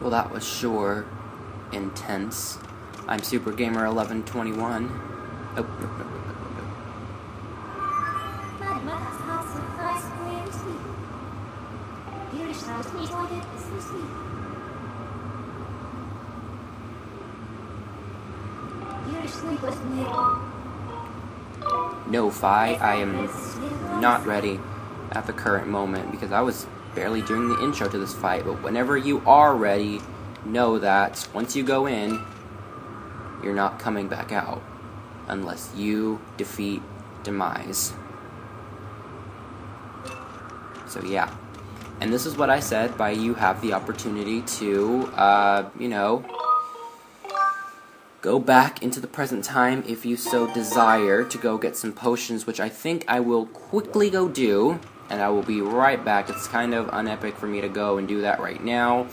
Well, that was sure intense. I'm Super Gamer 1121. Oh, no. No, Fi, I am not ready at the current moment because I was barely doing the intro to this fight, but whenever you are ready, know that once you go in, you're not coming back out unless you defeat Demise. So yeah, and this is what I said by you have the opportunity to, go back into the present time if you so desire to go get some potions, which I think I will quickly go do, and I will be right back. It's kind of unepic for me to go and do that right now,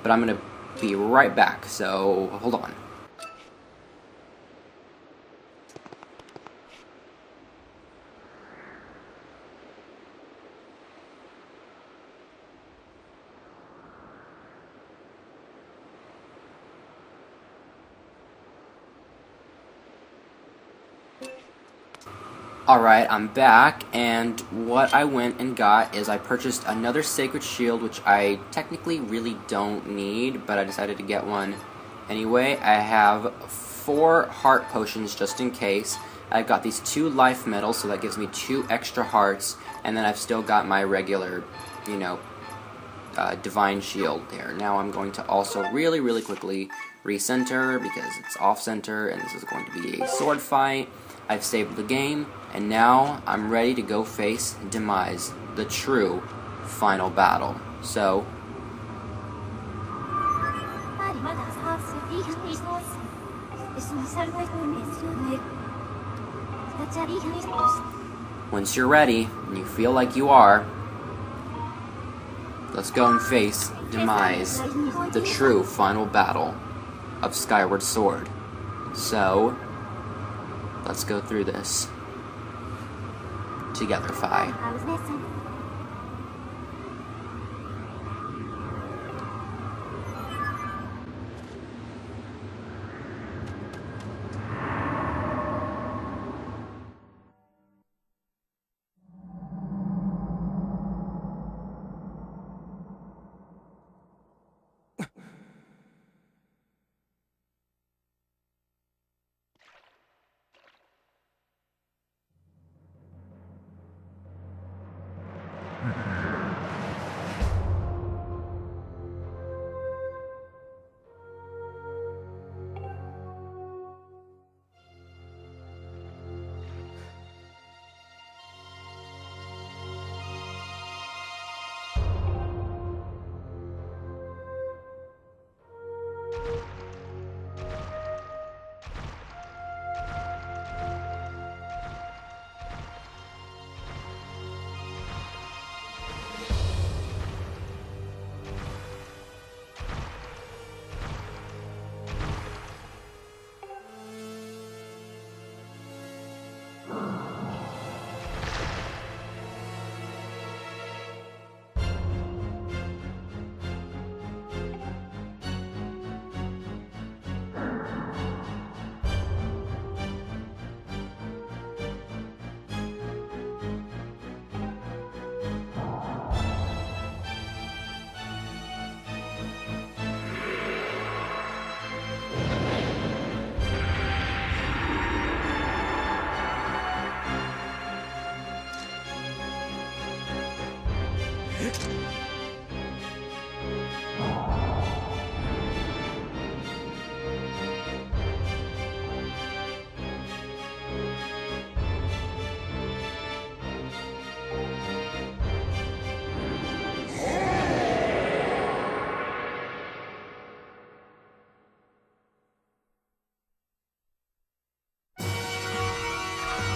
but I'm going to be right back, so hold on. Alright, I'm back, and what I went and got is I purchased another Sacred Shield, which I technically really don't need, but I decided to get one anyway. I have 4 heart potions just in case. I've got these 2 life medals, so that gives me 2 extra hearts, and then I've still got my regular, divine shield there. Now I'm going to also really quickly recenter because it's off-center, and this is going to be a sword fight. I've saved the game, and now I'm ready to go face Demise, the true final battle. So, once you're ready, and you feel like you are, let's go and face Demise, the true final battle of Skyward Sword. So, let's go through this together, Fi.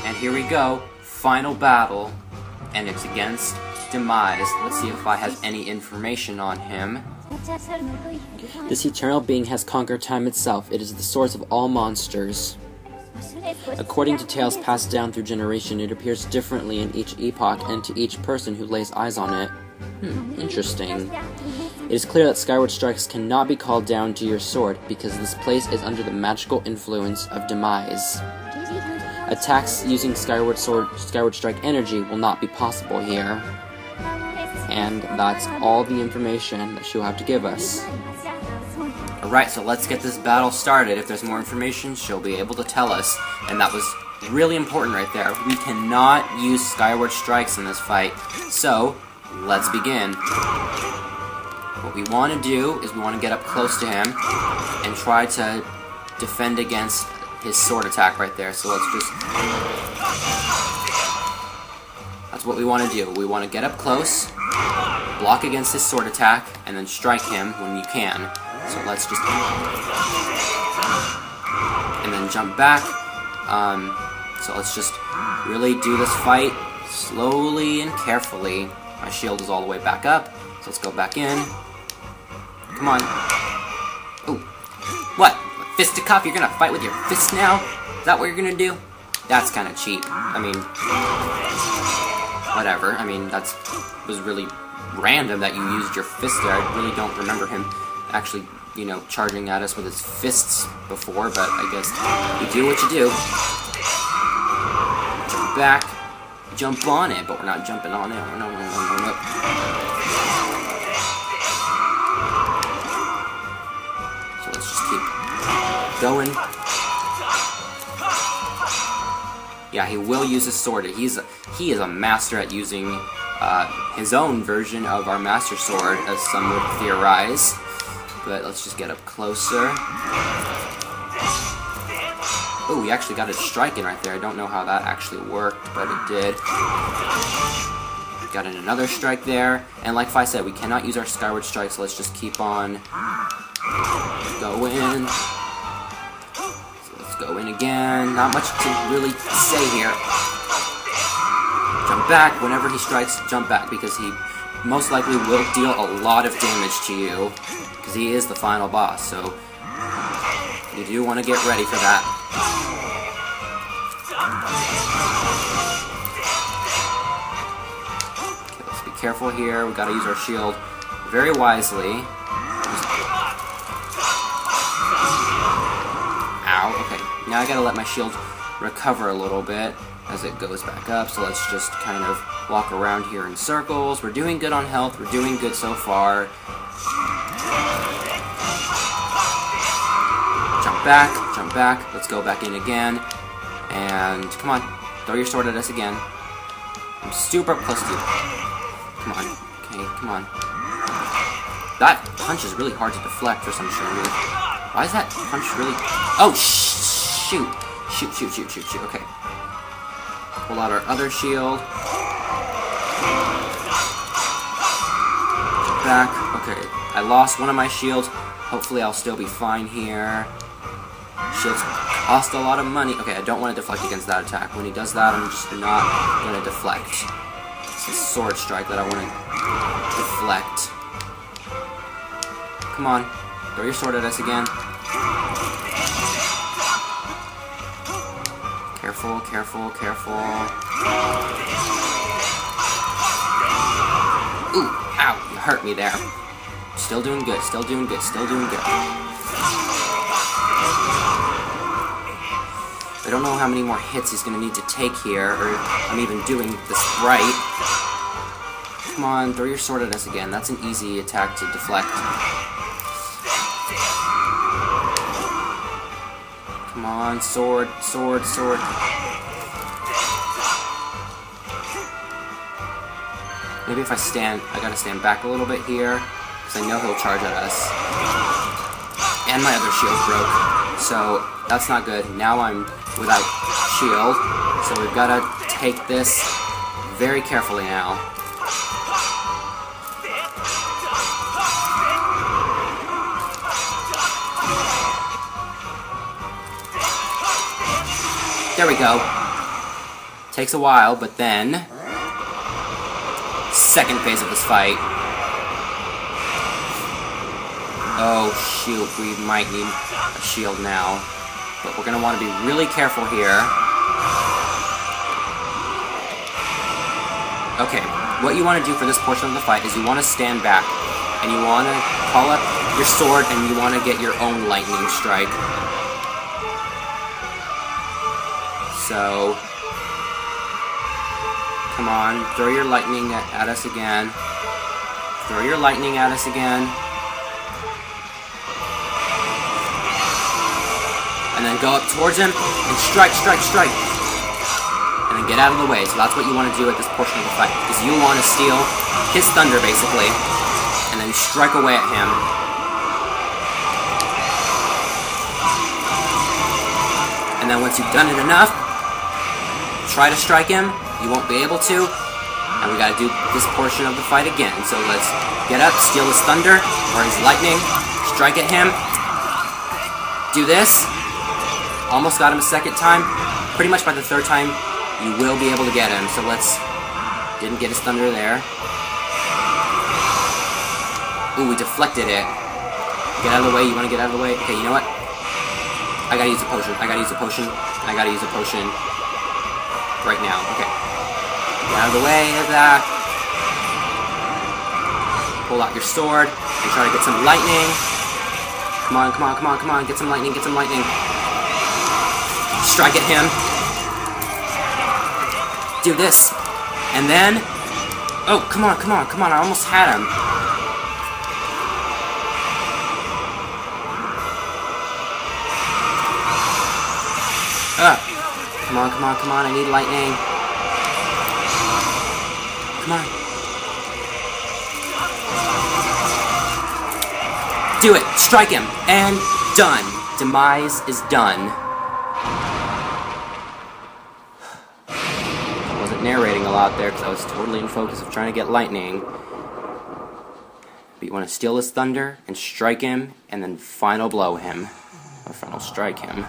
And here we go, final battle, and it's against Demise. Let's see if I have any information on him. This eternal being has conquered time itself. It is the source of all monsters. According to tales passed down through generation, it appears differently in each epoch and to each person who lays eyes on it. Interesting. It It is clear that Skyward strikes cannot be called down to your sword, because this place is under the magical influence of Demise. Attacks using Skyward Strike energy will not be possible here. And that's all the information that she'll have to give us. Alright, so let's get this battle started. If there's more information, she'll be able to tell us. And that was really important right there. We cannot use Skyward Strikes in this fight. So, let's begin. What we want to do is we want to get up close to him and try to defend against his sword attack right there. So let's just... That's what we want to do. We want to get up close, block against his sword attack, and then strike him when you can. So let's just... And then jump back. So let's just really do this fight slowly and carefully. My shield is all the way back up, so let's go back in. Come on. Ooh. What? Fisticuff? You're gonna fight with your fist now? Is that what you're gonna do? That's kind of cheap. I mean, whatever. I mean, was really random that you used your fist there. I really don't remember him actually, you know, charging at us with his fists before, but I guess you do what you do. Jump back, jump on it, but we're not jumping on it. No. So let's just keep going. Yeah, he will use his sword. He is a master at using his own version of our Master Sword, as some would theorize. But let's just get up closer. Oh, we actually got a strike in right there. I don't know how that actually worked, but it did. Got in another strike there. And like I said, we cannot use our Skyward Strike, so let's just keep on going. So let's go in again. Not much to really say here. Jump back. Whenever he strikes, jump back, because he most likely will deal a lot of damage to you, because he is the final boss, so you do want to get ready for that. Okay, let's be careful here. We gotta use our shield very wisely. Ow, okay. Now I gotta let my shield recover a little bit as it goes back up, so let's just kind of walk around here in circles. We're doing good on health, we're doing good so far. Jump back, let's go back in again. And come on, throw your sword at us again. I'm super up close to you. Come on, okay, come on. That punch is really hard to deflect for some strange reason. Why is that punch really... Oh, shoot. Shoot, okay. Pull out our other shield. Jump back. Okay, I lost one of my shields. Hopefully I'll still be fine here. Shields cost a lot of money. Okay, I don't want to deflect against that attack. When he does that, I'm just not going to deflect. It's a sword strike that I want to deflect. Come on. Throw your sword at us again. Careful. Ooh, ow, you hurt me there. Still doing good. I don't know how many more hits he's going to need to take here, or I'm even doing this right. Come on, throw your sword at us again. That's an easy attack to deflect. Come on, sword. Maybe if I gotta stand back a little bit here, because I know he'll charge at us. And my other shield broke, so that's not good. Now I'm without shield, so we've gotta take this very carefully now. There we go. Takes a while, but then... Second phase of this fight. Oh shoot, we might need a shield now. But we're going to want to be really careful here. Okay, what you want to do for this portion of the fight is you want to stand back. and you want to call up your sword and you want to get your own lightning strike. So, come on, throw your lightning at us again. Throw your lightning at us again. And then go up towards him and strike, strike, strike. And then get out of the way. So that's what you want to do at this portion of the fight. Because you want to steal his thunder, basically. And then strike away at him. And then once you've done it enough, try to strike him. You won't be able to. And we gotta do this portion of the fight again. So let's get up, steal his thunder, or his lightning, strike at him. Do this. Almost got him a second time. Pretty much by the third time, you will be able to get him. So let's... Didn't get his thunder there. Ooh, we deflected it. Get out of the way. You wanna get out of the way? Okay, you know what? I gotta use a potion. I gotta use a potion. I gotta use a potion. Right now. Okay. Get out of the way of that. Pull out your sword and try to get some lightning. Come on, come on, come on, come on. Get some lightning, get some lightning. Strike at him. Do this. And then... Oh, come on, come on, come on. I almost had him. Come on, come on, come on. I need lightning. Come on. Do it. Strike him. And done. Demise is done. I wasn't narrating a lot there because I was totally in focus of trying to get lightning. But you want to steal his thunder and strike him and then final blow him. Or final strike him.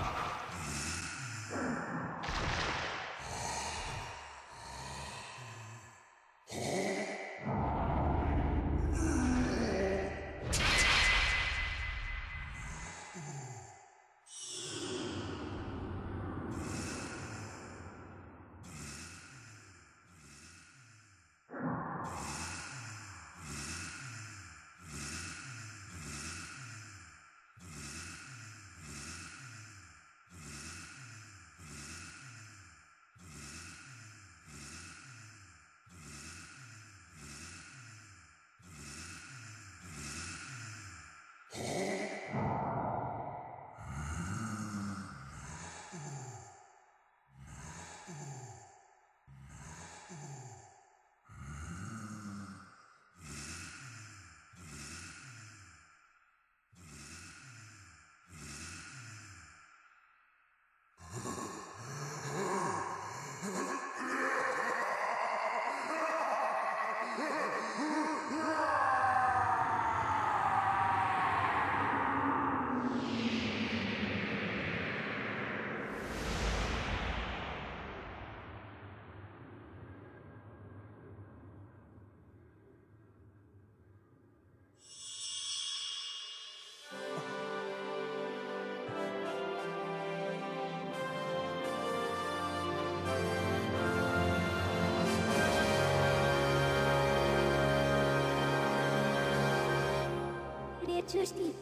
Tuesday.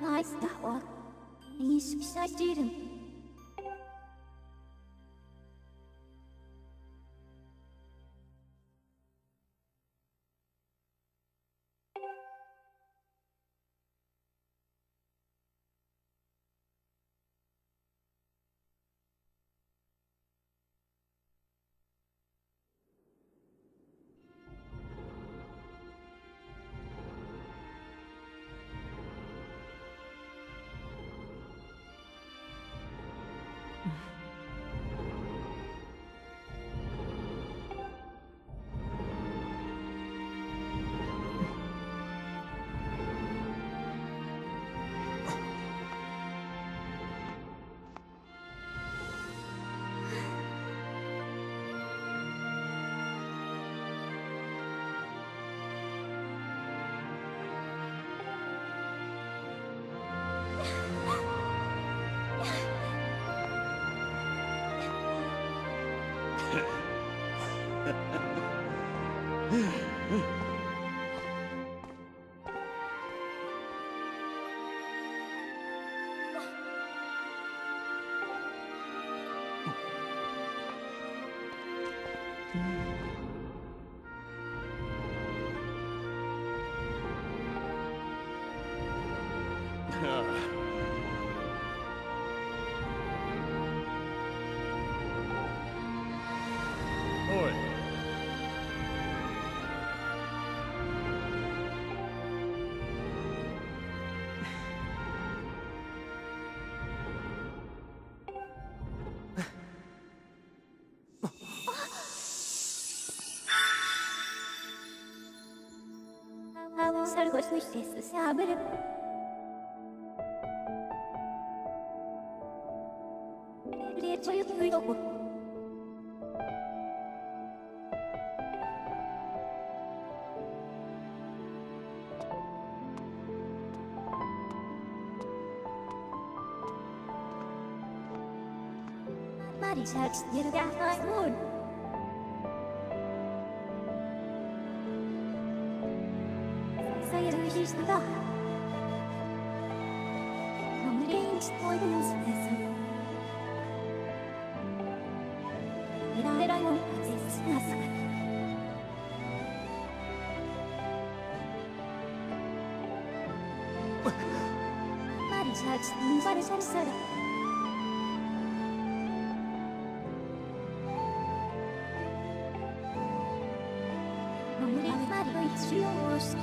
Nice that one. He's beside student. おい。Salgo suites se abre. Lecho y ruido. Marisa still got my mood. Saya resista. Amarente foi dança. Era eu descansa. Marisa still para salsa. Amarente Mario is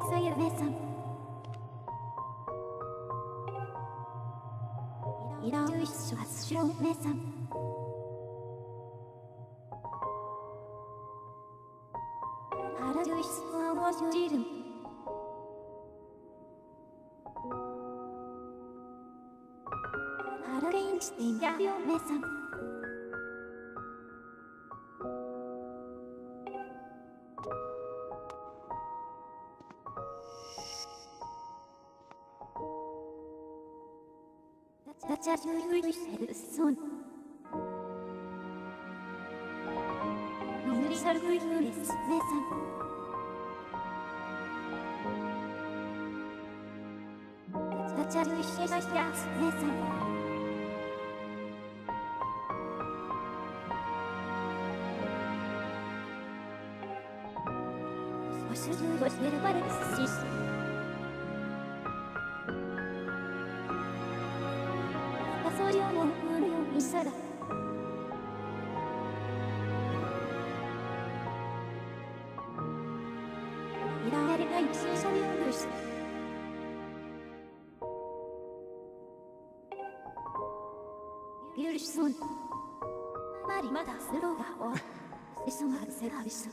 Saya mesam. Ira isu mesam. Ara isu was jirim. Ara instinct ya mesam. That's what we said soon. Only Sarguilis, Mesam. That's what we said, Mesam. Was there but it's Sara. Irare ga iksariyoruz. Görüşsün. Mari mada sloga o. Sesonga servis.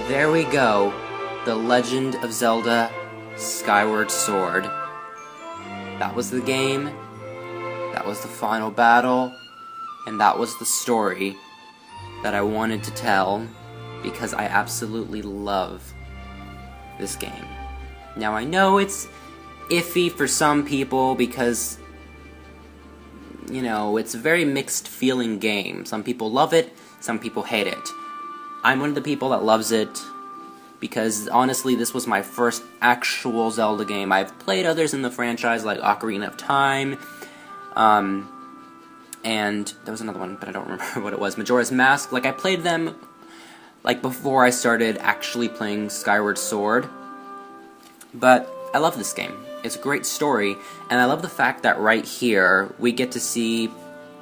There we go, The Legend of Zelda Skyward Sword. That was the game, that was the final battle, and that was the story that I wanted to tell because I absolutely love this game. Now I know it's iffy for some people because, you know, it's a very mixed feeling game. Some people love it, some people hate it. I'm one of the people that loves it because, honestly, this was my first actual Zelda game. I've played others in the franchise, like Ocarina of Time, and there was another one, but I don't remember what it was, Majora's Mask. Like, I played them, like, before I started actually playing Skyward Sword, but I love this game. It's a great story, and I love the fact that right here, we get to see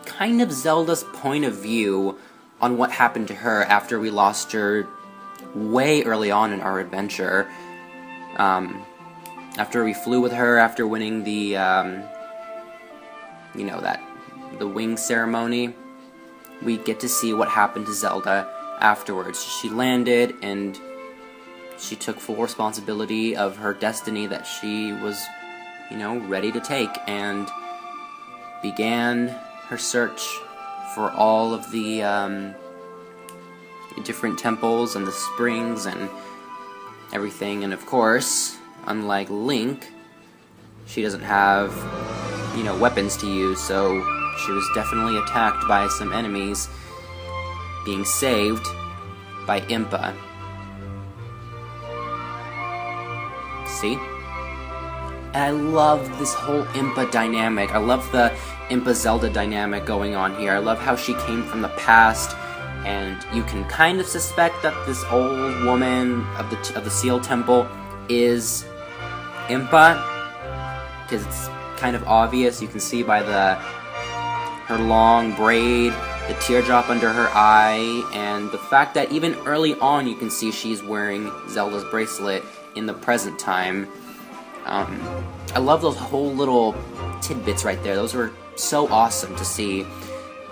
kind of Zelda's point of view on what happened to her after we lost her way early on in our adventure. After we flew with her, after winning the, you know, the wing ceremony, we get to see what happened to Zelda afterwards. She landed, and she took full responsibility of her destiny that she was, you know, ready to take, and began her search for all of the different temples and the springs and everything. And of course, unlike Link, she doesn't have, you know, weapons to use, so she was definitely attacked by some enemies, being saved by Impa. See? And I love this whole Impa dynamic. I love the Impa-Zelda dynamic going on here. I love how she came from the past, and you can kind of suspect that this old woman of the Seal Temple is Impa, because it's kind of obvious. You can see by her long braid, the teardrop under her eye, and the fact that even early on you can see she's wearing Zelda's bracelet in the present time. I love those whole little tidbits right there. Those were so awesome to see.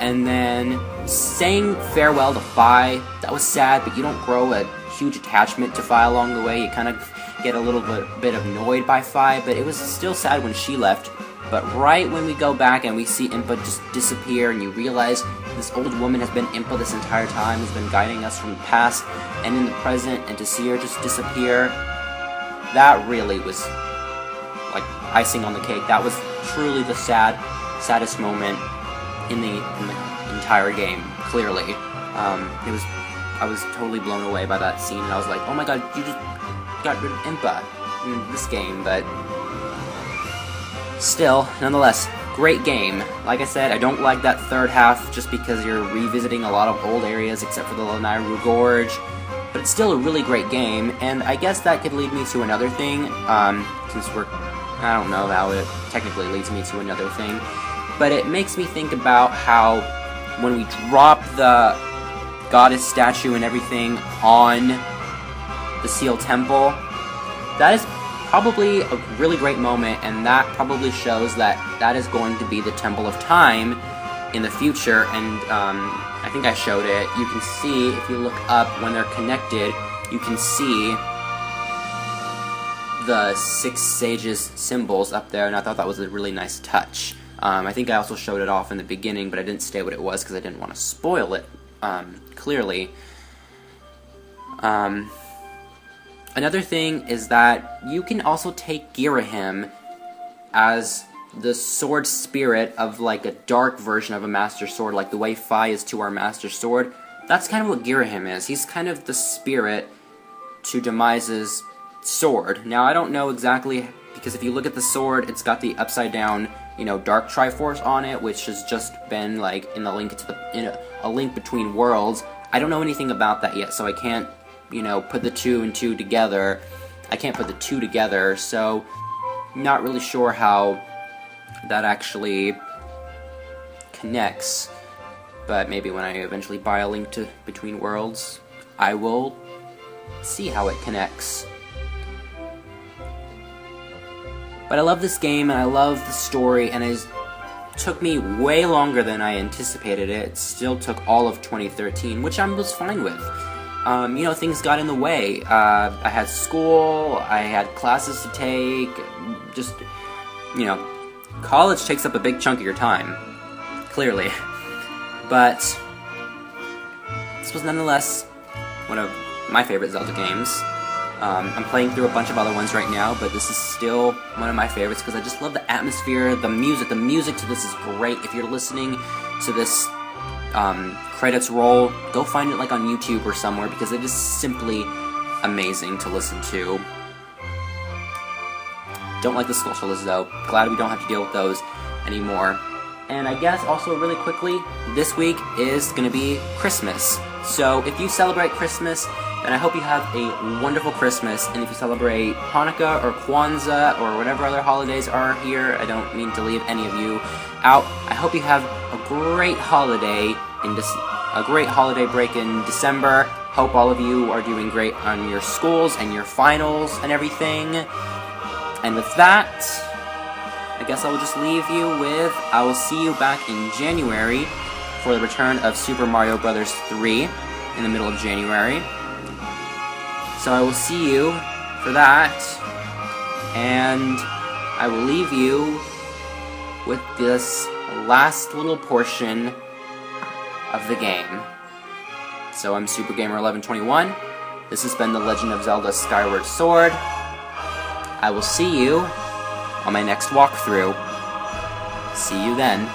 And then saying farewell to Fi, that was sad, but you don't grow a huge attachment to Fi along the way. You kind of get a little bit annoyed by Fi, but it was still sad when she left. But right when we go back and we see Impa just disappear, and you realize this old woman has been Impa this entire time, has been guiding us from the past and in the present, and to see her just disappear, that really was like icing on the cake. That was truly the saddest moment in the entire game. Clearly, I was totally blown away by that scene, and I was like, oh my god, you just got rid of Impa in this game. But still, nonetheless, great game. Like I said, I don't like that third half just because you're revisiting a lot of old areas except for the Lanayru Gorge, but it's still a really great game. And I guess that could lead me to another thing, since I don't know how it technically leads me to another thing, but it makes me think about how when we drop the goddess statue and everything on the Seal Temple, that is probably a really great moment, and that probably shows that that is going to be the Temple of Time in the future. And I think I showed it. You can see, if you look up when they're connected, you can see the 6 sages symbols up there, and I thought that was a really nice touch. I think I also showed it off in the beginning, but I didn't say what it was because I didn't want to spoil it, clearly. Another thing is that you can also take Girahim as the sword spirit of like a dark version of a Master Sword, like the way Fi is to our Master Sword. That's kind of what Girahim is. He's kind of the spirit to Demise's sword. Now, I don't know exactly, because if you look at the sword, it's got the upside down, you know, Dark Triforce on it, which has just been like in the link to a link between worlds. I don't know anything about that yet, so I can't, you know, put the 2 and 2 together. I can't put the 2 together, so not really sure how that actually connects. But maybe when I eventually buy a link to Between Worlds, I will see how it connects. But I love this game, and I love the story, and it took me way longer than I anticipated it. It still took all of 2013, which I was fine with. You know, things got in the way. I had school, I had classes to take, just, you know, college takes up a big chunk of your time, clearly. But this was nonetheless one of my favorite Zelda games. I'm playing through a bunch of other ones right now, but this is still one of my favorites because I just love the atmosphere, the music. The music to this is great. If you're listening to this credits roll, go find it like on YouTube or somewhere because it is simply amazing to listen to. Don't like the Skulltulas though. Glad we don't have to deal with those anymore. And I guess also really quickly, this week is going to be Christmas. So if you celebrate Christmas, then I hope you have a wonderful Christmas. And if you celebrate Hanukkah or Kwanzaa or whatever other holidays are here, I don't mean to leave any of you out. I hope you have a great holiday break in December. Hope all of you are doing great on your schools and your finals and everything. And with that, I guess I will just leave you with, I will see you back in January for the return of Super Mario Bros. 3 in the middle of January. So I will see you for that, and I will leave you with this last little portion of the game. So I'm Super Gamer 1121. This has been The Legend of Zelda Skyward Sword. I will see you on my next walkthrough. See you then.